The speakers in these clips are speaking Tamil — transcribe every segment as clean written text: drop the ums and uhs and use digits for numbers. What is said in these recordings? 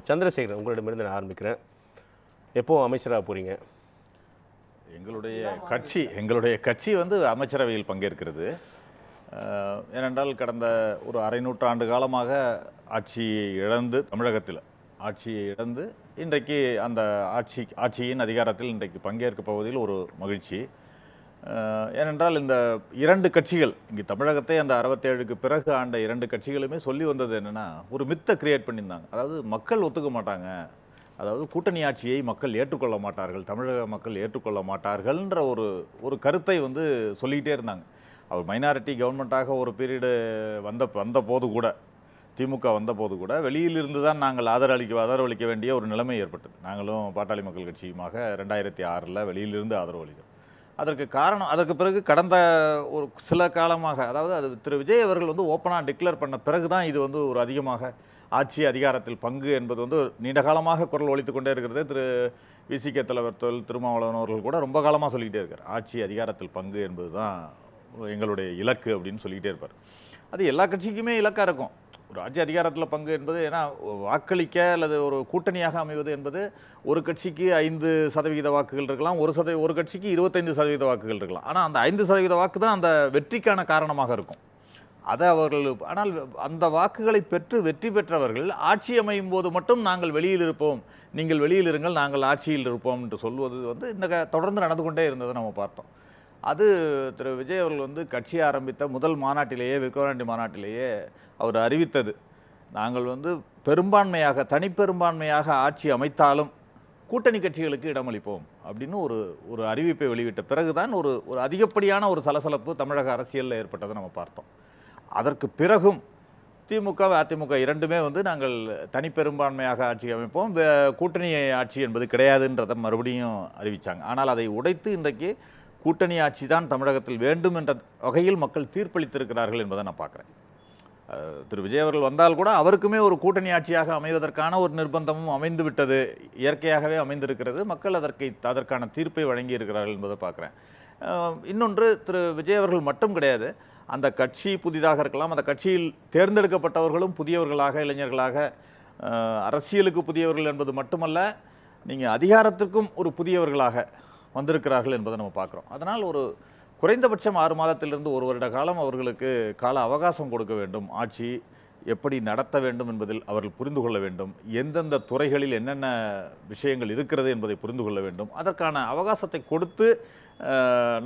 சந்திரசேகரன், உங்களிடமிருந்து நான் ஆரம்பிக்கிறேன். எப்போ அமைச்சராக போகிறீங்க? எங்களுடைய கட்சி வந்து அமைச்சரவையில் பங்கேற்கிறது. ஏனென்றால் கடந்த ஒரு அரை நூற்றாண்டு காலமாக தமிழகத்தில் ஆட்சியை இழந்து இன்றைக்கு அந்த ஆட்சியின் அதிகாரத்தில் இன்றைக்கு பங்கேற்கப் போவதில் ஒரு மகிழ்ச்சி. ஏனென்றால் இந்த இரண்டு கட்சிகள் இங்கே தமிழகத்தை அந்த 67க்கு பிறகு ஆண்ட இரண்டு கட்சிகளுமே சொல்லி வந்தது என்னென்னா, ஒரு மித்தை கிரியேட் பண்ணியிருந்தாங்க. அதாவது மக்கள் ஒத்துக்க மாட்டாங்க, அதாவது கூட்டணி ஆட்சியை மக்கள் ஏற்றுக்கொள்ள மாட்டார்கள், தமிழக மக்கள் ஏற்றுக்கொள்ள மாட்டார்கள்ன்ற ஒரு கருத்தை வந்து சொல்லிக்கிட்டே இருந்தாங்க. அவர் மைனாரிட்டி கவர்மெண்ட்டாக ஒரு பீரியடு வந்த போது கூட, திமுக வந்தபோது கூட வெளியிலிருந்து தான் நாங்கள் ஆதரவளிக்க வேண்டிய ஒரு நிலைமை ஏற்பட்டது. நாங்களும் பாட்டாளி மக்கள் கட்சியுமாக 2006 வெளியிலிருந்து ஆதரவு அளித்தோம். அதற்கு பிறகு கடந்த ஒரு சில காலமாக, அதாவது அது திரு விஜய் அவர்கள் வந்து ஓப்பனாக டிக்ளேர் பண்ண பிறகு தான் இது வந்து ஒரு அதிகமாக ஆட்சி அதிகாரத்தில் பங்கு என்பது வந்து நீண்ட காலமாக குரல் ஒலித்து கொண்டே இருக்கிறது. திரு விசிக தலைவர் திருமாவளவன் அவர்கள் கூட ரொம்ப காலமாக சொல்லிக்கிட்டே இருக்கார், ஆட்சி அதிகாரத்தில் பங்கு என்பது தான் எங்களுடைய இலக்கு அப்படின்னு சொல்லிக்கிட்டே இருப்பார். அது எல்லா கட்சிக்குமே இலக்காக இருக்கும், ஒரு ஆட்சி அதிகாரத்தில் பங்கு என்பது. ஏன்னா வாக்களிக்க அல்லது ஒரு கூட்டணியாக அமைவது என்பது ஒரு கட்சிக்கு 5% வாக்குகள் இருக்கலாம், ஒரு கட்சிக்கு 25% வாக்குகள் இருக்கலாம். ஆனால் அந்த 5% வாக்கு தான் அந்த வெற்றிக்கான காரணமாக இருக்கும். ஆனால் அந்த வாக்குகளை பெற்று வெற்றி பெற்றவர்கள் ஆட்சி அமையும் போது மட்டும் நாங்கள் வெளியில் இருப்போம், நீங்கள் வெளியில் இருங்கள், நாங்கள் ஆட்சியில் இருப்போம் என்று சொல்வது வந்து தொடர்ந்து நடந்து கொண்டே இருந்ததை நம்ம பார்த்தோம். அது திரு விஜய் அவர்கள் வந்து கட்சி ஆரம்பித்த முதல் மாநாட்டிலேயே, விக்கிரவாண்டி மாநாட்டிலேயே அவர் அறிவித்தது, நாங்கள் வந்து தனிப்பெரும்பான்மையாக ஆட்சி அமைத்தாலும் கூட்டணி கட்சிகளுக்கு இடமளிப்போம் அப்படின்னு ஒரு அறிவிப்பை வெளியிட்ட பிறகுதான் ஒரு அதிகப்படியான ஒரு சலசலப்பு தமிழக அரசியலில் ஏற்பட்டதை நம்ம பார்த்தோம். அதற்கு பிறகும் திமுக அதிமுக இரண்டுமே வந்து நாங்கள் தனிப்பெரும்பான்மையாக ஆட்சி அமைப்போம், கூட்டணி ஆட்சி என்பது கிடையாதுன்றதை மறுபடியும் அறிவித்தாங்க. ஆனால் அதை உடைத்து இன்றைக்கு கூட்டணி ஆட்சி தான் தமிழகத்தில் வேண்டும் என்ற வகையில் மக்கள் தீர்ப்பளித்திருக்கிறார்கள் என்பதை நான் பார்க்குறேன். திரு விஜய் அவர்கள் வந்தால் கூட அவருக்குமே ஒரு கூட்டணி ஆட்சியாக அமைவதற்கான ஒரு நிர்பந்தமும் அமைந்து விட்டது, இயற்கையாகவே அமைந்திருக்கிறது. மக்கள் அதற்கான தீர்ப்பை வழங்கி இருக்கிறார்கள் என்பதை பார்க்குறேன். இன்னொன்று, திரு விஜய் அவர்கள் மட்டும் கிடையாது, அந்த கட்சி புதிதாக இருக்கலாம், அந்த கட்சியில் தேர்ந்தெடுக்கப்பட்டவர்களும் புதியவர்களாக, இளைஞர்களாக, அரசியலுக்கு புதியவர்கள் என்பது மட்டுமல்ல, நீங்கள் அதிகாரத்திற்கும் ஒரு புதியவர்களாக வந்திருக்கிறார்கள் என்பதை நம்ம பார்க்குறோம். அதனால் ஒரு குறைந்தபட்சம் 6 மாதத்திலிருந்து 1 வருட காலம் அவர்களுக்கு கால அவகாசம் கொடுக்க வேண்டும். ஆட்சி எப்படி நடத்த வேண்டும் என்பதில் அவர்கள் புரிந்து கொள்ள வேண்டும், எந்தெந்த துறைகளில் என்னென்ன விஷயங்கள் இருக்கிறது என்பதை புரிந்து கொள்ள வேண்டும். அதற்கான அவகாசத்தை கொடுத்து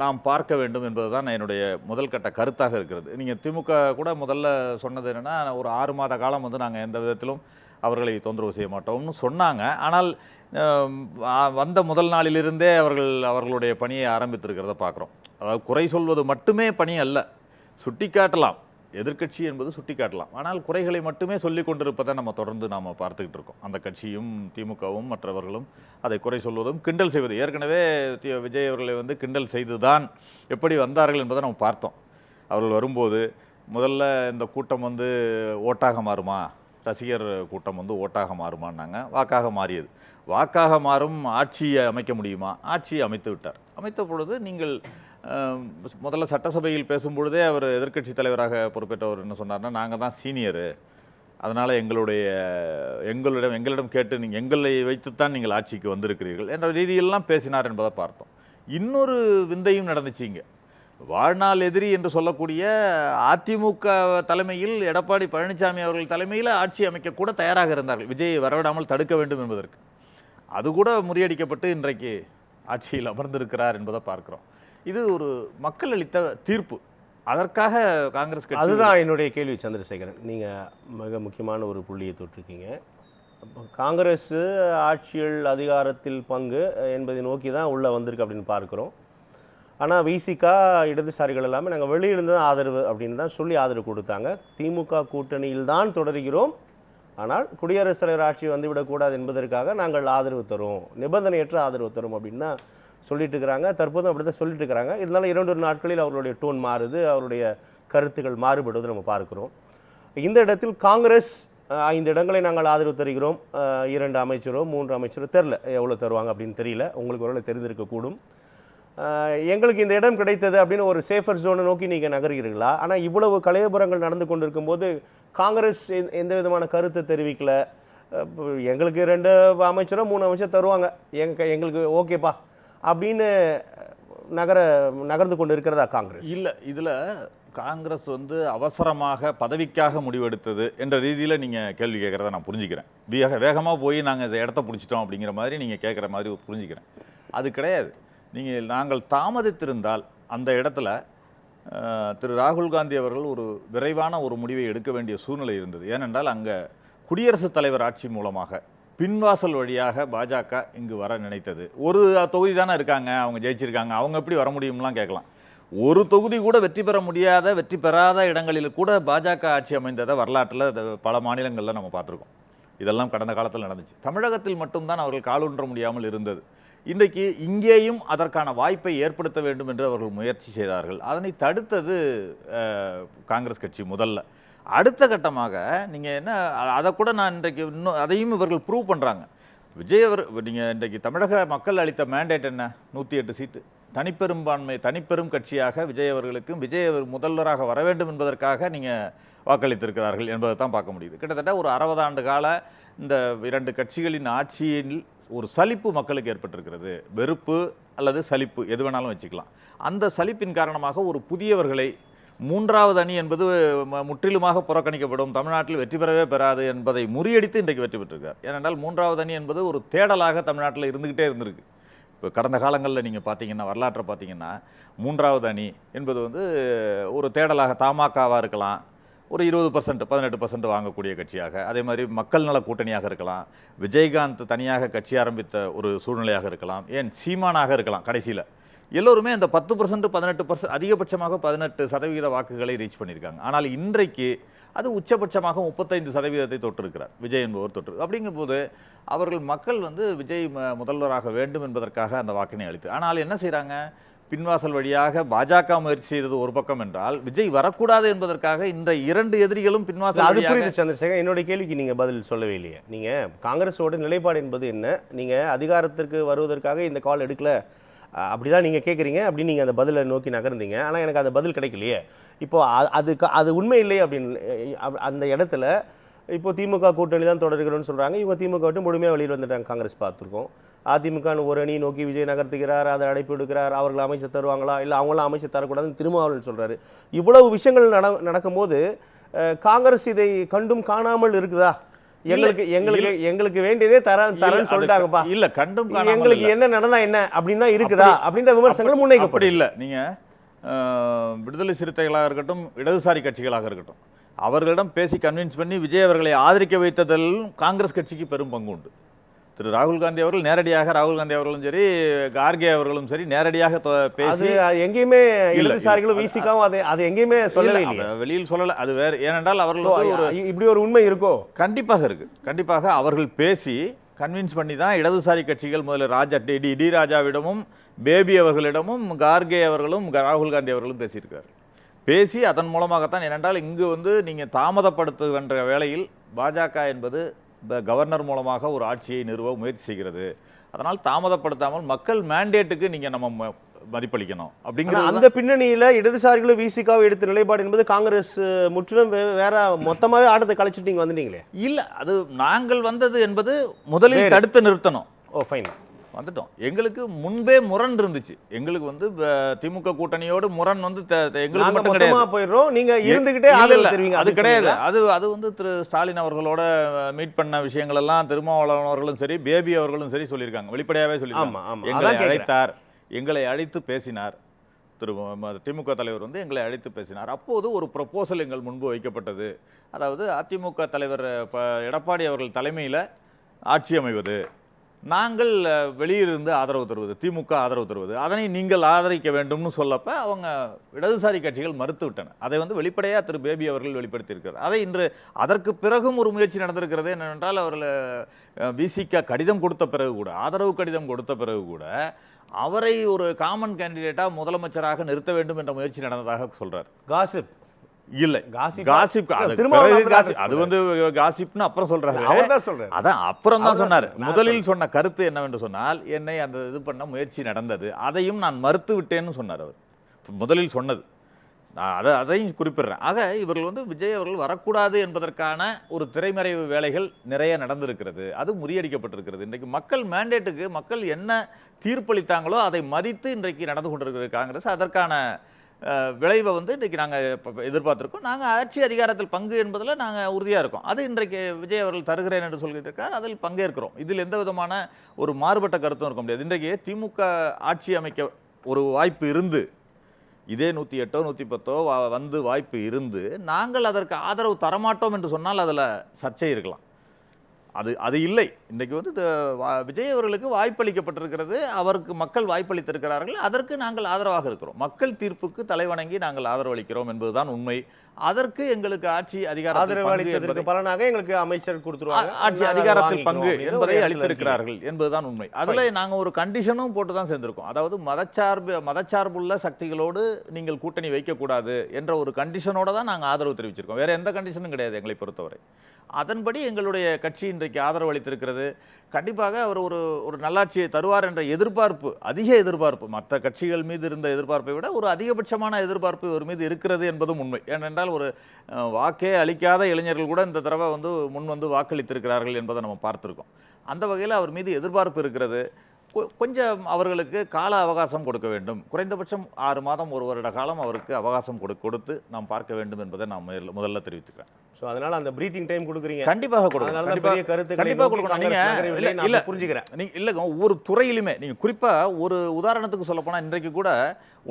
நாம் பார்க்க வேண்டும் என்பது தான் என்னுடைய முதல் கட்ட கருத்தாக இருக்கிறது. நீங்கள் திமுக கூட முதல்ல சொன்னது என்னென்னா, ஒரு 6 மாத காலம் வந்து நாங்கள் எந்த விதத்திலும் அவர்களை தொந்தரவு செய்ய மாட்டோம்னு சொன்னாங்க. ஆனால் வந்த முதல் நாளிலிருந்தே அவர்களுடைய பணியை ஆரம்பித்திருக்கிறத பார்க்குறோம். அதாவது குறை சொல்வது மட்டுமே பணி அல்ல, சுட்டி காட்டலாம், எதிர்க்கட்சி என்பது சுட்டி காட்டலாம், ஆனால் குறைகளை மட்டுமே சொல்லி கொண்டிருப்பதை நம்ம தொடர்ந்து நாம் பார்த்துக்கிட்டு இருக்கோம். அந்த கட்சியும் திமுகவும் மற்றவர்களும் அதை குறை சொல்வதும் கிண்டல் செய்வது, ஏற்கனவே விஜய் அவர்களை வந்து கிண்டல் செய்து தான் எப்படி வந்தார்கள் என்பதை நம்ம பார்த்தோம். அவர்கள் வரும்போது முதல்ல இந்த கூட்டம் வந்து ஓட்டாக மாறுமா, ரசிகர் கூட்டம் வந்து ஓட்டாக மாறுமான்னாங்க. வாக்காக மாறியது. வாக்காக மாறும் ஆட்சியை அமைக்க முடியுமா? ஆட்சியை அமைத்து விட்டார். அமைத்த பொழுது நீங்கள் முதல்ல சட்டசபையில் பேசும்பொழுதே அவர் எதிர்க்கட்சி தலைவராக பொறுப்பேற்றவர் என்ன சொன்னார்னா, நாங்கள் தான் சீனியரு, அதனால் எங்களிடம் கேட்டு நீங்கள் எங்களை வைத்துத்தான் நீங்கள் ஆட்சிக்கு வந்திருக்கிறீர்கள் என்ற ரீதியெல்லாம் பேசினார் என்பதை பார்த்தோம். இன்னொரு விந்தையும் நடந்துச்சு இங்கே. வாழ்நாள் எதிரி என்று சொல்லக்கூடிய அதிமுக தலைமையில், எடப்பாடி பழனிசாமி அவர்கள் தலைமையில் ஆட்சி அமைக்க கூட தயாராக இருந்தார்கள், விஜயை வரவிடாமல் தடுக்க வேண்டும் என்பதற்கு. அது கூட முறியடிக்கப்பட்டு இன்றைக்கு ஆட்சியில் அமர்ந்திருக்கிறார் என்பதை பார்க்கிறோம். இது ஒரு மக்கள் அளித்த தீர்ப்பு. அதற்காக காங்கிரஸ் கட்சி, அதுதான் என்னுடைய கேள்வி சந்திரசேகரன். நீங்கள் மிக முக்கியமான ஒரு புள்ளியை தொட்டிருக்கீங்க. காங்கிரஸ் ஆட்சியில் அதிகாரத்தில் பங்கு என்பதை நோக்கி தான் உள்ளே வந்திருக்கு அப்படின்னு பார்க்குறோம். ஆனால் விசிகா இடதுசாரிகள் எல்லாமே நாங்கள் வெளியிலிருந்து தான் ஆதரவு அப்படின்னு தான் சொல்லி ஆதரவு கொடுத்தாங்க. திமுக கூட்டணியில் தான் தொடர்கிறோம், ஆனால் குடியரசுத் தலைவர் ஆட்சி வந்துவிடக்கூடாது என்பதற்காக நாங்கள் ஆதரவு தரும், நிபந்தனையற்ற ஆதரவு தரும் அப்படின்னு தான் சொல்லிட்டு இருக்கிறாங்க. தற்போதும் அப்படி தான் சொல்லிட்டு இருக்கிறாங்க. இருந்தாலும் 2 நாட்களில் அவர்களுடைய டோன் மாறுது, அவருடைய கருத்துக்கள் மாறுபடுவது நம்ம பார்க்குறோம். இந்த இடத்தில் காங்கிரஸ் 5 இடங்களை நாங்கள் ஆதரவு தருகிறோம், 2 அமைச்சரோ 3 அமைச்சரோ தெரில எவ்வளோ தருவாங்க அப்படின்னு தெரியல, உங்களுக்கு ஒருவேளை தெரிந்திருக்கக்கூடும். எங்களுக்கு இந்த இடம் கிடைத்தது அப்படின்னு ஒரு சேஃபர் ஜோனை நோக்கி நீங்கள் நகர்கிறீர்களா? ஆனால் இவ்வளவு கலையபுரங்கள் நடந்து கொண்டிருக்கும் போது காங்கிரஸ் எந்த விதமான கருத்தை தெரிவிக்கல, எங்களுக்கு 2 அமைச்சரோ 3 அமைச்சர் தருவாங்க, எங்களுக்கு ஓகேப்பா அப்படின்னு நகர்ந்து கொண்டு இருக்கிறதா காங்கிரஸ்? இல்லை, இதில் காங்கிரஸ் வந்து அவசரமாக பதவிக்காக முடிவெடுத்தது என்ற ரீதியில் நீங்கள் கேள்வி கேட்குறத நான் புரிஞ்சுக்கிறேன். வேகமாக போய் நாங்கள் இந்த இடத்த பிடிச்சிட்டோம் அப்படிங்கிற மாதிரி நீங்கள் கேட்குற மாதிரி புரிஞ்சுக்கிறேன். அது கிடையாது. நாங்கள் தாமதித்திருந்தால் அந்த இடத்துல திரு ராகுல் காந்தி அவர்கள் ஒரு விரைவான ஒரு முடிவை எடுக்க வேண்டிய சூழ்நிலை இருந்தது. ஏனென்றால் அங்கே குடியரசுத் தலைவர் ஆட்சி மூலமாக பின்வாசல் வழியாக பாஜக இங்கு வர நினைத்தது. ஒரு தொகுதி தானே இருக்காங்க, அவங்க ஜெயிச்சிருக்காங்க, அவங்க எப்படி வர முடியும்லாம் கேட்கலாம். ஒரு தொகுதி கூட வெற்றி பெற முடியாத, வெற்றி பெறாத இடங்களில் கூட பாஜக ஆட்சி அமைந்ததை வரலாற்றில் பல மாநிலங்களில் நம்ம பார்த்துருக்கோம். இதெல்லாம் கடந்த காலத்தில் நடந்துச்சு. தமிழகத்தில் மட்டும்தான் அவர்கள் காலூன்ற முடியாமல் இருந்தது. இன்றைக்கு இங்கேயும் அதற்கான வாய்ப்பை ஏற்படுத்த வேண்டும் என்று அவர்கள் முயற்சி செய்தார்கள். அதனை தடுத்தது காங்கிரஸ் கட்சி முதல்ல. அடுத்த கட்டமாக நீங்கள் என்ன, அதை கூட நான் இன்றைக்கு இன்னும் அதையும் இவர்கள் ப்ரூவ் பண்ணுறாங்க. விஜய் அவர் நீங்கள் இன்றைக்கு தமிழக மக்கள் அளித்த மேண்டேட் என்ன? 108 சீட்டு, தனிப்பெரும்பான்மை, தனிப்பெரும் கட்சியாக விஜய் அவர்களுக்கும் விஜய் அவர் முதல்வராக வர வேண்டும் என்பதற்காக நீங்கள் வாக்களித்திருக்கிறார்கள் என்பதை தான் பார்க்க முடியுது. கிட்டத்தட்ட ஒரு 60 ஆண்டு கால இந்த 2 கட்சிகளின் ஆட்சியில் ஒரு சலிப்பு மக்களுக்கு ஏற்பட்டிருக்கிறது. வெறுப்பு அல்லது சலிப்பு எது வேணாலும் வச்சுக்கலாம். அந்த சலிப்பின் காரணமாக ஒரு புதியவர்களை, 3வது அணி என்பது முற்றிலுமாக புறக்கணிக்கப்படும், தமிழ்நாட்டில் வெற்றி பெறவே பெறாது என்பதை முறியடித்து இன்றைக்கு வெற்றி பெற்றிருக்கார். ஏனென்றால் 3வது அணி என்பது ஒரு தேடலாக தமிழ்நாட்டில் இருந்துக்கிட்டே இருந்திருக்கு. இப்போ கடந்த காலங்களில் நீங்கள் பார்த்தீங்கன்னா, வரலாற்றை பார்த்தீங்கன்னா, 3வது அணி என்பது வந்து ஒரு தேடலாக தமாகவாக இருக்கலாம், ஒரு 20%, 18% வாங்கக்கூடிய கட்சியாக, அதே மாதிரி மக்கள் நல கூட்டணியாக இருக்கலாம், விஜயகாந்த் தனியாக கட்சி ஆரம்பித்த ஒரு சூழ்நிலையாக இருக்கலாம், ஏன் சீமானாக இருக்கலாம். கடைசியில் எல்லோருமே அந்த 10%, 18%, அதிகபட்சமாக 18% வாக்குகளை ரீச் பண்ணியிருக்காங்க. ஆனால் இன்றைக்கு அது உச்சபட்சமாக 35% தொட்டிருக்கிறார் விஜய் என்பவர் தொற்று. அப்படிங்கும்போது அவர்கள் மக்கள் வந்து விஜய் முதல்வராக வேண்டும் என்பதற்காக அந்த வாக்கினை அளித்து, ஆனால் என்ன செய்கிறாங்க, பின்வாசல் வழியாக பாஜக முயற்சி செய்தது ஒரு பக்கம் என்றால், விஜய் வரக்கூடாது என்பதற்காக இந்த 2 எதிரிகளும் பின்வாசல். அது புரியுது சந்திரசேகர். என்னுடைய கேள்விக்கு நீங்கள் பதில் சொல்லவே இல்லையே. நீங்கள் காங்கிரஸோட நிலைப்பாடு என்பது என்ன? நீங்கள் அதிகாரத்திற்கு வருவதற்காக இந்த கால் எடுக்கல அப்படிதான் நீங்கள் கேட்குறீங்க, அப்படின்னு நீங்கள் அந்த பதிலை நோக்கி நகர்ந்தீங்க. ஆனால் எனக்கு அந்த பதில் கிடைக்கலையே. இப்போது அது உண்மை இல்லை அப்படின்னு அந்த இடத்துல இப்போ திமுக கூட்டணி தான் தொடர்கிறோன்னு சொல்கிறாங்க. இவங்க திமுக விட்டு முழுமையாக வெளியில் வந்துட்டாங்க. காங்கிரஸ் பார்த்துருக்கோம். அதிமுக ஒரு அணி நோக்கி விஜய் நகர்த்துகிறார், அதை அழைப்பு எடுக்கிறார். அவர்கள் அமைச்சர் தருவாங்களா, இல்லை அவங்களாம் அமைச்சர் தரக்கூடாதுன்னு திருமாவளவன் சொல்கிறாரு. இவ்வளவு விஷயங்கள் நடக்கும்போது காங்கிரஸ் இதை கண்டும் காணாமல் இருக்குதா? எங்களுக்கு வேண்டியதே தரேன்னு சொல்லிட்டாங்கப்பா, இல்ல கண்டும் எங்களுக்கு என்ன நடந்தா என்ன அப்படின்னு தான் இருக்குதா அப்படின்ற விமர்சனங்கள் முன்வைக்கப்படும். அப்படி இல்லை. நீங்க விடுதலை சிறுத்தைகளாக இருக்கட்டும், இடதுசாரி கட்சிகளாக இருக்கட்டும், அவர்களிடம் பேசி கன்வின்ஸ் பண்ணி விஜய் அவர்களை ஆதரிக்க வைத்ததில் காங்கிரஸ் கட்சிக்கு பெரும் பங்கு உண்டு. திரு ராகுல் காந்தி அவர்கள் நேரடியாக, ராகுல் காந்தி அவர்களும் சரி, கார்கே அவர்களும் சரி, நேரடியாக பேசி எங்கேயுமே இடதுசாரிகளும் விசிகாவும் அதை எங்கேயுமே சொல்லவே இல்லை, வெளியில் சொல்லலை. அது வேறு. ஏனென்றால் அவர்கள் இப்படி ஒரு உண்மை இருக்கோ? கண்டிப்பாக இருக்கு. கண்டிப்பாக அவர்கள் பேசி கன்வின்ஸ் பண்ணி தான் இடதுசாரி கட்சிகள், முதல்ல டி ராஜாவிடமும் பேபி அவர்களிடமும் கார்கே அவர்களும் ராகுல் காந்தி அவர்களும் பேசியிருக்காரு. பேசி அதன் மூலமாகத்தான். ஏனென்றால் இங்கு வந்து நீங்கள் தாமதப்படுத்துகின்ற வேளையில் பாஜக என்பது கவர்னர் மூலமாக ஒரு ஆட்சியை நிறுவ முயற்சி செய்கிறது. அதனால் தாமதப்படுத்தாமல் மக்கள் மேண்டேட்டுக்கு நீங்கள் நம்ம மதிப்பளிக்கணும் அப்படிங்கிறது. அந்த பின்னணியில் இடதுசாரிகளும் விசிகாவை எடுத்த நிலைப்பாடு என்பது காங்கிரஸ் முற்றிலும் வேற, மொத்தமாகவே ஆட்டத்தை கழிச்சுட்டு நீங்கள் வந்துட்டீங்களே. இல்லை, அது நாங்கள் வந்தது என்பது முதலில் தடுத்து நிறுத்தணும். ஓ ஃபைன், வந்துட்டோம். எங்களுக்கு முன்பே முரண் இருந்துச்சு. எங்களுக்கு வந்து திமுக கூட்டணியோடு முரண் வந்து எங்களுக்கு மட்டும் கிடையாது. போயிடுறோம், நீங்க இருந்துகிட்டே ஆதரவு தெரிவிங்க. அது கிடையாது. அது வந்து திரு ஸ்டாலின் அவர்களோட மீட் பண்ண விஷயங்கள் எல்லாம் திருமாவளவன் அவர்களும் சரி, பேபி அவர்களும் சரி சொல்லியிருக்காங்க, வெளிப்படையாவே சொல்லியிருக்காங்க. எங்களை அழைத்து பேசினார் திரு திமுக தலைவர் வந்து எங்களை அழைத்து பேசினார். அப்போது ஒரு ப்ரொபோசல் எங்கள் முன்பு வைக்கப்பட்டது. அதாவது அதிமுக தலைவர் எடப்பாடி அவர்கள் தலைமையில் ஆட்சி அமைவது, நாங்கள் வெளியிலிருந்து ஆதரவு தருவது, திமுக ஆதரவு தருவது, அதனை நீங்கள் ஆதரிக்க வேண்டும்னு சொல்லப்ப அவங்க இடதுசாரி கட்சிகள் மறுத்து விட்டன. அதை வந்து வெளிப்படையாக திரு பேபி அவர்கள் வெளிப்படுத்தியிருக்கிறார். அதை இன்று அதற்கு பிறகும் ஒரு முயற்சி நடந்திருக்கிறது. என்னவென்றால் அவர்கள் விசிக கடிதம் கொடுத்த பிறகு கூட, ஆதரவு கடிதம் கொடுத்த பிறகு கூட அவரை ஒரு காமன் கேண்டிடேட்டாக முதலமைச்சராக நிறுத்த வேண்டும் என்ற முயற்சி நடந்ததாக சொல்றார். காசிப் இல்லை, காசிப் அது வந்து காசிப்னு அப்புறம் சொல்றாரு. அதான் அப்புறம் தான் சொன்னார். முதலில் சொன்ன கருத்து என்னவென்று சொன்னால், என்னை அந்த இது பண்ண முயற்சி நடந்தது, அதையும் நான் மறுத்து விட்டேன்னு சொன்னார். அவர் முதலில் சொன்னது நான் அதையும் குறிப்பிடுறேன். ஆக இவர்கள் வந்து விஜய் அவர்கள் வரக்கூடாது என்பதற்கான ஒரு திரைமறைவு வேலைகள் நிறைய நடந்திருக்கிறது. அது முறியடிக்கப்பட்டிருக்கிறது. இன்றைக்கு மக்கள் மேண்டேட்டுக்கு மக்கள் என்ன தீர்ப்பளித்தாங்களோ அதை மதித்து இன்றைக்கு நடந்து கொண்டிருக்கிறது காங்கிரஸ். அதற்கான விளைவை வந்து இன்றைக்கு நாங்கள் எதிர்பார்த்துருக்கோம். நாங்கள் ஆட்சி அதிகாரத்தில் பங்கு என்பதில் நாங்கள் உறுதியாக இருக்கோம். அது இன்றைக்கு விஜய் அவர்கள் தருகிறேன் என்று சொல்லிட்டு இருக்கார். அதில் பங்கேற்கிறோம். இதில் எந்த விதமான ஒரு மாறுபட்ட கருத்தும் இருக்க முடியாது. இன்றைக்கு திமுக ஆட்சி அமைக்க ஒரு வாய்ப்பு இருந்து, இதே 108 110 வந்து வாய்ப்பு இருந்து நாங்கள் அதற்கு ஆதரவு தரமாட்டோம் என்று சொன்னால் அதில் சர்ச்சை இருக்கலாம். அது இல்லை. இன்றைக்கு வந்து விஜய் அவர்களுக்கு வாய்ப்பளிக்கப்பட்டிருக்கிறது. அவருக்கு மக்கள் வாய்ப்பளித்திருக்கிறார்கள். அதற்கு நாங்கள் ஆதரவாக இருக்கிறோம். மக்கள் தீர்ப்புக்கு தலைவணங்கி நாங்கள் ஆதரவளிக்கிறோம் என்பதுதான் உண்மை. அதற்கு எங்களுக்கு ஆட்சி அதிகாரத்தில் பலனாக எங்களுக்கு அமைச்சர் கொடுத்துருவாங்க, ஆட்சி அதிகாரத்தில் பங்கு என்பதை அளித்திருக்கிறார்கள் என்பதுதான் உண்மை. அதுல நாங்க ஒரு கண்டிஷனும் போட்டு தான் சேர்ந்திருக்கோம். அதாவது மதச்சார்புள்ள சக்திகளோடு நீங்கள் கூட்டணி வைக்கக்கூடாது என்ற ஒரு கண்டிஷனோட தான் நாங்கள் ஆதரவு தெரிவிச்சிருக்கோம். வேற எந்த கண்டிஷனும் கிடையாது எங்களை பொறுத்தவரை. அதன்படி எங்களுடைய கட்சி இன்றைக்கு ஆதரவு அளித்திருக்கிறது. கண்டிப்பாக அவர் ஒரு நல்லாட்சியை தருவார் என்ற எதிர்பார்ப்பு, அதிக எதிர்பார்ப்பு, மற்ற கட்சிகள் மீது இருந்த எதிர்பார்ப்பை விட ஒரு அதிகபட்சமான எதிர்பார்ப்பு இவர் மீது இருக்கிறது என்பதும் உண்மை. ஏனென்றால் ஒரு வாக்கே அளிக்காத இளைஞர்கள் கூட இந்த தடவை வந்து முன் வந்து வாக்களித்திருக்கிறார்கள் என்பதை நம்ம பார்த்துருக்கோம். அந்த வகையில் அவர் மீது எதிர்பார்ப்பு இருக்கிறது. கொஞ்சம் அவர்களுக்கு கால அவகாசம் கொடுக்க வேண்டும். குறைந்தபட்சம் 6 மாதம் 1 வருட காலம் அவருக்கு அவகாசம் கொடுத்து நாம் பார்க்க வேண்டும் என்பதை நான் முதல்ல தெரிவித்துக்கிறேன். ஸோ அதனால அந்த பிரீத்திங் டைம் கொடுக்குறீங்க. கண்டிப்பாக கொடுக்கணும். கண்டிப்பாக கொடுக்கணும். நீங்க இல்ல புரிஞ்சுக்கிறேன். நீங்க இல்லைங்க, ஒவ்வொரு துறையிலுமே நீங்க குறிப்பா ஒரு உதாரணத்துக்கு சொல்ல போனா இன்றைக்கு கூட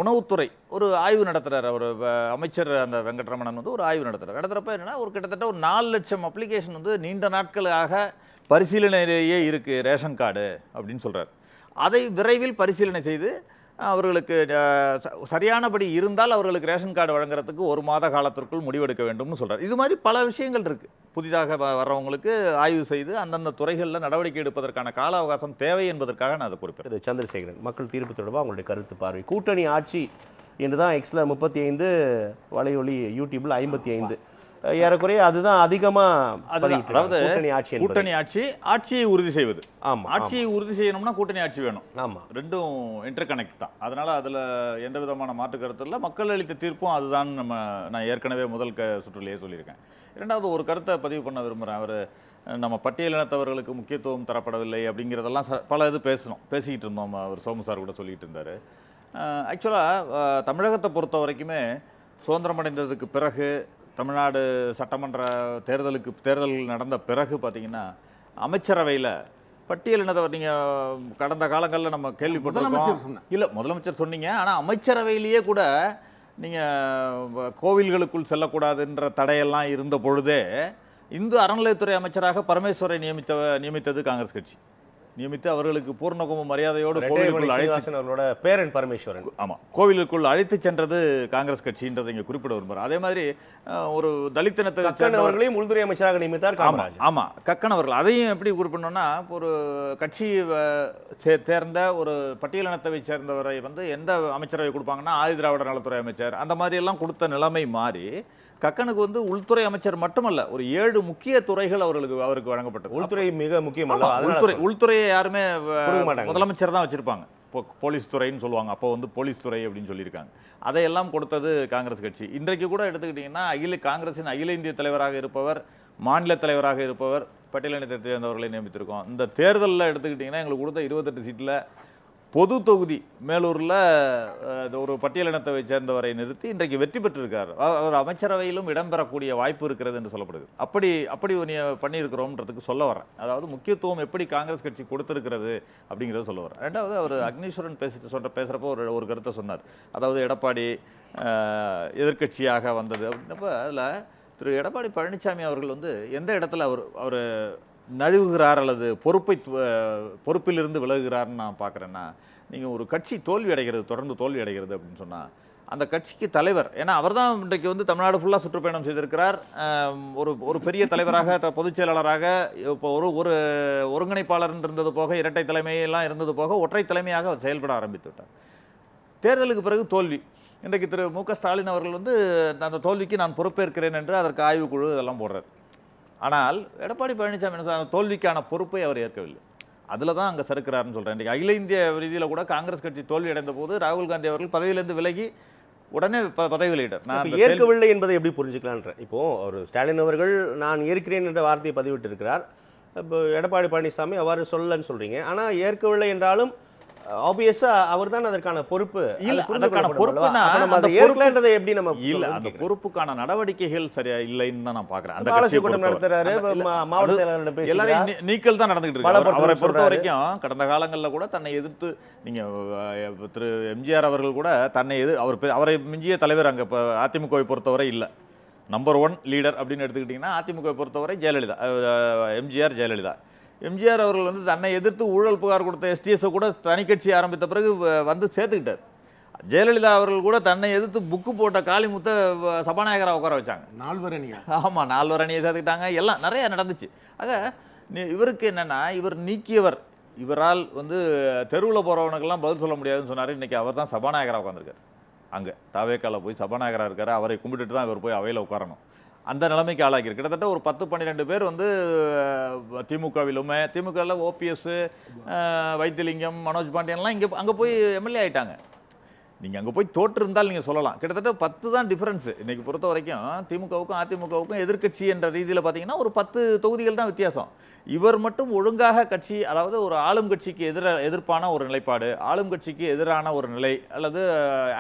உணவுத்துறை ஒரு ஆய்வு நடத்துறாரு. அவர் அமைச்சர் அந்த வெங்கட்ரமணன் வந்து ஒரு ஆய்வு நடத்துறப்ப என்னன்னா ஒரு கிட்டத்தட்ட ஒரு 4 லட்சம் அப்ளிகேஷன் வந்து நீண்ட நாட்களாக பரிசீலனையிலேயே இருக்கு ரேஷன் கார்டு அப்படின்னு சொல்றாரு. அதை விரைவில் பரிசீலனை செய்து அவர்களுக்கு சரியானபடி இருந்தால் அவர்களுக்கு ரேஷன் கார்டு வழங்குறதுக்கு 1 மாத காலத்திற்குள் முடிவெடுக்க வேண்டும்னு சொல்றாரு. இது மாதிரி பல விஷயங்கள் இருக்கு. புதிதாக வர்றவங்களுக்கு ஆய்வு செய்து அந்தந்த துறைகளில் நடவடிக்கை எடுப்பதற்கான கால அவகாசம் தேவை என்பதற்காக நான் அதை குறிப்பிட்டேன். சந்திரசேகரன், மக்கள் தீர்ப்பு தொடர்பாக உங்களுடைய கருத்து பார்வை. கூட்டணி ஆட்சி என்று தான் எக்ஸில் 35, வலையொலி யூடியூபில் 55, ஏறக்குறைய அதுதான் அதிகமாக. கூட்டணி ஆட்சியை உறுதி செய்வது. ஆமாம், ஆட்சியை உறுதி செய்யணும்னா கூட்டணி ஆட்சி வேணும். ஆமாம், ரெண்டும் இன்டர் கனெக்ட் தான். அதனால அதில் எந்த விதமான மாற்று கருத்து இல்லை. மக்கள் அளித்த தீர்ப்பும் அதுதான். நான் ஏற்கனவே முதல் சுற்றுலேயே சொல்லியிருக்கேன். இரண்டாவது ஒரு கருத்தை பதிவு பண்ண விரும்புகிறேன். அவர் நம்ம பட்டியலினத்தவர்களுக்கு முக்கியத்துவம் தரப்படவில்லை அப்படிங்கிறதெல்லாம் பல இது பேசிக்கிட்டு இருந்தோம். அவர் சோமு சார் கூட சொல்லிட்டு இருந்தார். ஆக்சுவலாக தமிழகத்தை பொறுத்த வரைக்குமே சுதந்திரம் அடைந்ததுக்கு பிறகு தமிழ்நாடு சட்டமன்ற தேர்தல் நடந்த பிறகு பார்த்தீங்கன்னா அமைச்சரவையில் பட்டியலினத்தவர் நீங்கள் கடந்த காலங்களில் நம்ம கேள்விப்பட்டிருக்கோம். இல்லை, முதலமைச்சர் சொன்னீங்க. ஆனால் அமைச்சரவையிலேயே கூட நீங்கள் கோவில்களுக்குள் செல்லக்கூடாதுன்ற தடையெல்லாம் இருந்த பொழுதே இந்து அறநிலையத்துறை அமைச்சராக பரமேஸ்வரை நியமித்தது காங்கிரஸ் கட்சி. நியமித்து அவர்களுக்கு பூர்ணகும மரியாதையோடு கோவிலுக்குள் அவர்களோட பேரன் பரமேஸ்வரன், ஆமாம், கோவிலுக்குள் அழைத்து சென்றது காங்கிரஸ் கட்சின்றதை இங்கே குறிப்பிட விரும்புகிறார். அதே மாதிரி ஒரு தலித்தினத்தை சேர்ந்தவர்களையும் உள்துறை அமைச்சராக நியமித்தார் காமராஜ். ஆமாம், கக்கன் அவர்கள். அதையும் எப்படி குறிப்பிடணும்னா, ஒரு கட்சி சேர்ந்த ஒரு பட்டியலினத்தை சேர்ந்தவரை வந்து எந்த அமைச்சரவை கொடுப்பாங்கன்னா ஆதிதிராவிடர் நலத்துறை அமைச்சர், அந்த மாதிரி எல்லாம் கொடுத்த நிலைமை மாறி கக்கனுக்கு வந்து உள்துறை அமைச்சர் மட்டுமல்ல, ஒரு 7 முக்கிய துறைகள் அவருக்கு வழங்கப்பட்டது. உள்துறை மிக முக்கியமல்ல. உள்துறையை யாருமே முதலமைச்சர் தான் வச்சிருப்பாங்க. போலீஸ் துறைன்னு சொல்லுவாங்க. அப்போ வந்து போலீஸ் துறை அப்படின்னு சொல்லியிருக்காங்க. அதையெல்லாம் கொடுத்தது காங்கிரஸ் கட்சி. இன்றைக்கு கூட எடுத்துக்கிட்டிங்கன்னா காங்கிரசின் அகில இந்திய தலைவராக இருப்பவர், மாநில தலைவராக இருப்பவர் பட்டியலினத்தை சேர்ந்தவர்களை நியமித்திருக்கோம். இந்த தேர்தலில் எடுத்துக்கிட்டிங்கன்னா எங்களுக்கு கொடுத்த 28 சீட்டில் பொது தொகுதி மேலூரில் ஒரு பட்டியலினத்தை சேர்ந்தவரை நிறுத்தி இன்றைக்கு வெற்றி பெற்றிருக்கார். அவர் அமைச்சரவையிலும் இடம்பெறக்கூடிய வாய்ப்பு இருக்கிறது என்று சொல்லப்படுது. அப்படி பண்ணியிருக்கிறோம்ன்றதுக்கு சொல்ல வரேன். அதாவது முக்கியத்துவம் எப்படி காங்கிரஸ் கட்சி கொடுத்திருக்கிறது அப்படிங்கிறத சொல்ல வரேன். ரெண்டாவது, அவர் அக்னீஸ்வரன் பேசுகிறப்போ ஒரு கருத்தை சொன்னார். அதாவது எடப்பாடி எதிர்க்கட்சியாக வந்தது அப்படின்னப்போ அதில் திரு எடப்பாடி பழனிசாமி அவர்கள் வந்து எந்த இடத்துல அவர் நழுவுகிறார் அல்லது பொறுப்பிலிருந்து விலகுகிறார்னு நான் பார்க்குறேன்னா, நீங்கள் ஒரு கட்சி தொடர்ந்து தோல்வி அடைகிறது அப்படின்னு சொன்னால் அந்த கட்சிக்கு தலைவர், ஏன்னா அவர் தான் இன்றைக்கு வந்து தமிழ்நாடு ஃபுல்லாக சுற்றுப்பயணம் செய்திருக்கிறார். ஒரு பெரிய தலைவராக, பொதுச் செயலாளராக, இப்போ ஒரு ஒருங்கிணைப்பாளர் இருந்தது போக, இரட்டை தலைமையெல்லாம் இருந்தது போக ஒற்றை தலைமையாக அவர் செயல்பட ஆரம்பித்து விட்டார். தேர்தலுக்கு பிறகு தோல்வி. இன்றைக்கு திரு மு க ஸ்டாலின் அவர்கள் வந்து அந்த தோல்விக்கு நான் பொறுப்பேற்கிறேன் என்று அதற்கு ஆய்வுக்குழு இதெல்லாம் போடுறார். ஆனால் எடப்பாடி பழனிசாமி அந்த தோல்விக்கான பொறுப்பை அவர் ஏற்கவில்லை. அதில் தான் அங்கே சறுக்கிறாருன்னு சொல்கிறேன். இன்றைக்கு அகில இந்திய ரீதியில் கூட காங்கிரஸ் கட்சி தோல்வி அடைந்த போது ராகுல் காந்தி அவர்கள் பதவியிலிருந்து விலகி உடனே பதவி வெளியிட்டார். நான் இப்ப அந்த ஏற்கவில்லை என்பதை எப்படி புரிஞ்சுக்கலான்ற? இப்போ ஒரு ஸ்டாலின் அவர்கள் நான் ஏற்கிறேன் என்ற வார்த்தையை பதிவிட்டு இருக்கிறார். இப்போ எடப்பாடி பழனிசாமி அவ்வாறு சொல்லலன்னு சொல்றீங்க. ஆனா ஏற்கவில்லை என்றாலும் ஆப்வியஸா அவர் தான் அதற்கான பொறுப்பு. இல்ல, அது அதற்கான புரிந்து பொறுப்புனா, கொள்ளப்படும். நம்ம அந்த அதை ஏற்கலன்றதை எப்படி நம்ம இல்ல, சொல்றதுன்னு அந்த கேக்குறேன். பொறுப்புக்கான நடவடிக்கைகள் சரியா இல்லைன்னு தான் நான் பாக்குறேன். அந்த ஆலோசனை கட்சியை கூட்டம் பொறுத்தவரை. நடத்துறாரு, இல்ல, மாவட்ட அது செயலாளர்கிட்ட பேசுறாரு. எல்லாரையும் நீக்கல் தான் நடந்துகிட்டு இருக்கு. பலப்படுத்தணும்னு அவரை பொறுத்த சொல்றாரு. வரைக்கும் கடந்த காலங்களில் கூட தன்னை எதிர்த்து நீங்க திரு எம்ஜிஆர் அவர்கள் கூட தன்னை அவரை மிஞ்சிய தலைவர் அங்க இப்ப அதிமுகவை பொறுத்தவரை இல்ல. நம்பர் 1 லீடர் அப்படின்னு எடுத்துக்கிட்டீங்கன்னா அதிமுகவை பொறுத்தவரை ஜெயலலிதா, எம்ஜிஆர் ஜெயலலிதா. எம்ஜிஆர் அவர்கள் வந்து தன்னை எதிர்த்து ஊழல் புகார் கொடுத்த எஸ்டிஎஸ் கூட தனி கட்சி ஆரம்பித்த பிறகு வந்து சேர்த்துக்கிட்டார். ஜெயலலிதா அவர்கள் கூட தன்னை எதிர்த்து புக்கு போட்ட காளிமுத்தை சபாநாயகராக உட்கார வச்சாங்க. 4 அணியா? ஆமா, 4 அணியை சேர்த்துக்கிட்டாங்க. எல்லாம் நிறைய நடந்துச்சு. ஆக இவருக்கு என்னன்னா, இவர் நீக்கியவர், இவரால் வந்து தெருவில் போறவனுக்கெல்லாம் பதில் சொல்ல முடியாதுன்னு சொன்னாரு. இன்னைக்கு அவர் தான் சபாநாயகராக உட்காந்துருக்காரு. அங்க தாவேக்கால போய் சபாநாயகராக இருக்காரு. அவரை கும்பிட்டுட்டு தான் இவர் போய் அவையில் உட்காரணும். அந்த நிலைமைக்கு ஆளாக்கி கிட்டத்தட்ட ஒரு 10-12 பேர் வந்து திமுகவிலுமே, திமுகவில் ஓபிஎஸ், வைத்திலிங்கம், மனோஜ் பாண்டியன்லாம் அங்கே போய் எம்எல்ஏ ஆயிட்டாங்க. நீங்கள் அங்கே போய் தோற்று இருந்தால் நீங்கள் சொல்லலாம். கிட்டத்தட்ட 10 தான் டிஃபரன்ஸு இன்னைக்கு பொறுத்த வரைக்கும். திமுகவுக்கும் அதிமுகவுக்கும் எதிர்க்கட்சி என்ற ரீதியில் பார்த்தீங்கன்னா ஒரு 10 தொகுதிகள் தான் வித்தியாசம். இவர் மட்டும் ஒழுங்காக கட்சி, அதாவது ஒரு ஆளும் கட்சிக்கு எதிர்ப்பான ஒரு நிலைப்பாடு, ஆளும் கட்சிக்கு எதிரான ஒரு நிலை, அல்லது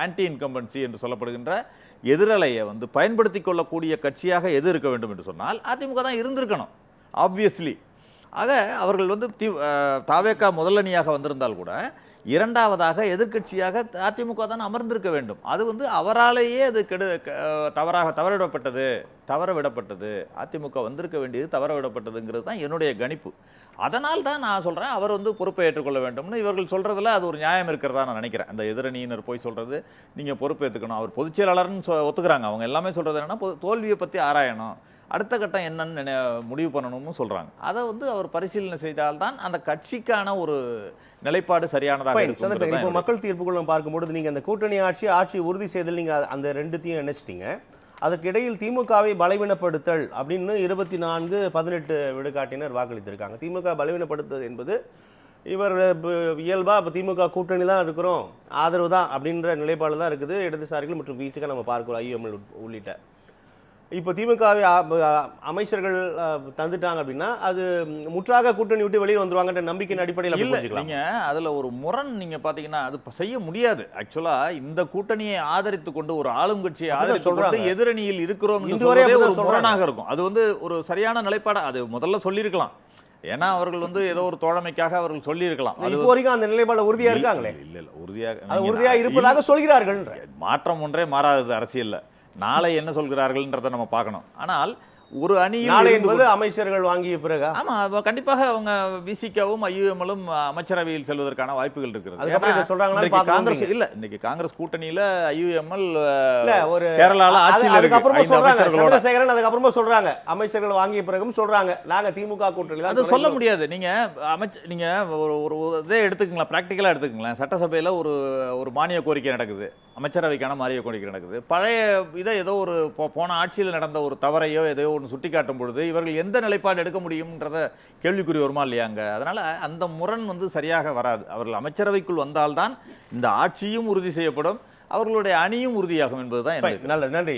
ஆன்டி இன்கம்பன்சி என்று சொல்லப்படுகின்ற எதிரலையை வந்து பயன்படுத்தி கொள்ளக்கூடிய கட்சியாக எது இருக்க வேண்டும் என்று சொன்னால் அதிமுக தான் இருந்திருக்கணும், ஆப்வியஸ்லி. ஆக அவர்கள் வந்து தாவேக்கா முதலணியாக வந்திருந்தால் கூட இரண்டாவதாக எதிர்க்கட்சியாக அதிமுக தான் அமர்ந்திருக்க வேண்டும். அது வந்து அவராலேயே அது தவற விடப்பட்டது. அதிமுக வந்திருக்க வேண்டியது தவற விடப்பட்டதுங்கிறது தான் என்னுடைய கணிப்பு. அதனால் தான் நான் சொல்கிறேன், அவர் வந்து பொறுப்பை ஏற்றுக்கொள்ள வேண்டும்னு. இவர்கள் சொல்கிறதுல அது ஒரு நியாயம் இருக்கிறதா நான் நினைக்கிறேன். அந்த எதிரணியினர் போய் சொல்கிறது, நீங்கள் பொறுப்பு ஏற்றுக்கணும், அவர் பொதுச் செயலாளர்னு ஒத்துக்கிறாங்க. அவங்க எல்லாமே சொல்கிறது என்னன்னா, தோல்வியை பற்றி ஆராயணும், அடுத்த கட்டம் என்னன்னு முடிவு பண்ணணும்னு சொல்கிறாங்க. அதை வந்து அவர் பரிசீலனை செய்தால்தான் அந்த கட்சிக்கான ஒரு நிலைப்பாடு சரியானதாக இருக்கும். இப்போ மக்கள் தீர்ப்புக்குள்ள பார்க்கும்போது நீங்கள் அந்த கூட்டணி ஆட்சி உறுதி செய்தல், நீங்கள் அந்த ரெண்டுத்தையும் நினைச்சிட்டீங்க. அதற்கு இடையில் திமுகவை பலவீனப்படுத்தல் அப்படின்னு 24-18 விழுக்காட்டினர் வாக்களித்திருக்காங்க. திமுக பலவீனப்படுத்துதல் என்பது இவர் இயல்பாக இப்போ திமுக கூட்டணி தான் இருக்கிறோம், ஆதரவு தான் அப்படின்ற நிலைப்பாடு தான் இருக்குது. இடதுசாரிகள் மற்றும் விசிக நம்ம பார்க்கிறோம், ஐஎம்எல் உள்ளிட்ட. இப்போ திமுகவை அமைச்சர்கள் தந்துட்டாங்க அப்படின்னா அது முற்றாக கூட்டணி விட்டு வெளியே வந்துருவாங்கன்ற நம்பிக்கையின் அடிப்படையில் இல்லை. நீங்கள் அதில் ஒரு முரண் நீங்கள் பார்த்தீங்கன்னா அது செய்ய முடியாது. ஆக்சுவலாக இந்த கூட்டணியை ஆதரித்து கொண்டு ஒரு ஆளும் கட்சியை ஆதரித்து கொண்டு எதிரணியில் இருக்கிறோம் ஒரு முரணாக இருக்கும். அது வந்து ஒரு சரியான நிலைப்பாடு அது முதல்ல சொல்லியிருக்கலாம். ஏன்னா அவர்கள் வந்து ஏதோ ஒரு தோழமைக்காக அவர்கள் சொல்லியிருக்கலாம். அது வரைக்கும் அந்த நிலைப்பாடு உறுதியாக இருக்காங்களே. இல்லை உறுதியாக இருப்பதாக சொல்கிறார்கள். மாற்றம் ஒன்றே மாறாதது அரசியல்ல. நாளை என்ன சொல்கிறார்கள்ன்றதை நம்ம பார்க்கணும். ஆனால் ஒரு அணியில் என்பது அமைச்சர்கள் வாங்கிய பிறகு ஆமா கண்டிப்பாக அவங்க விசிகவும் ஐயுஎம்எலும் அமைச்சரவையில் செல்வதற்கான வாய்ப்புகள் இருக்கிறது. காங்கிரஸ் இல்ல, இன்னைக்கு காங்கிரஸ் கூட்டணியில ஐயுஎம்எல் கேரளால ஆட்சியில் இருக்கு. அதுக்கப்புறமா சொல்றாங்க அமைச்சர்கள் வாங்கிய பிறகும் சொல்றாங்க நாங்க திமுக கூட்டணியில. அது சொல்ல முடியாது. நீங்க ஒரு இதே எடுத்துக்கங்களேன், பிராக்டிக்கலா எடுத்துக்கங்களேன். சட்டசபையில ஒரு மானிய கோரிக்கை நடக்குது, அமைச்சரவைக்கான மானிய கோரிக்கை நடக்குது. பழைய இதை ஏதோ ஒரு போன ஆட்சியில் நடந்த ஒரு தவறையோ எதையோ ஒன்று சுட்டி காட்டும் பொழுது இவர்கள் எந்த நிலைப்பாடு எடுக்க முடியும்ன்றத கேள்விக்குறி வருமா இல்லையாங்க? அதனால அந்த முரண் வந்து சரியாக வராது. அவர்கள் அமைச்சரவைக்குள் வந்தால்தான் இந்த ஆட்சியும் உறுதி செய்யப்படும், அவர்களுடைய அணியும் உறுதியாகும் என்பதுதான். நல்லது, நன்றி.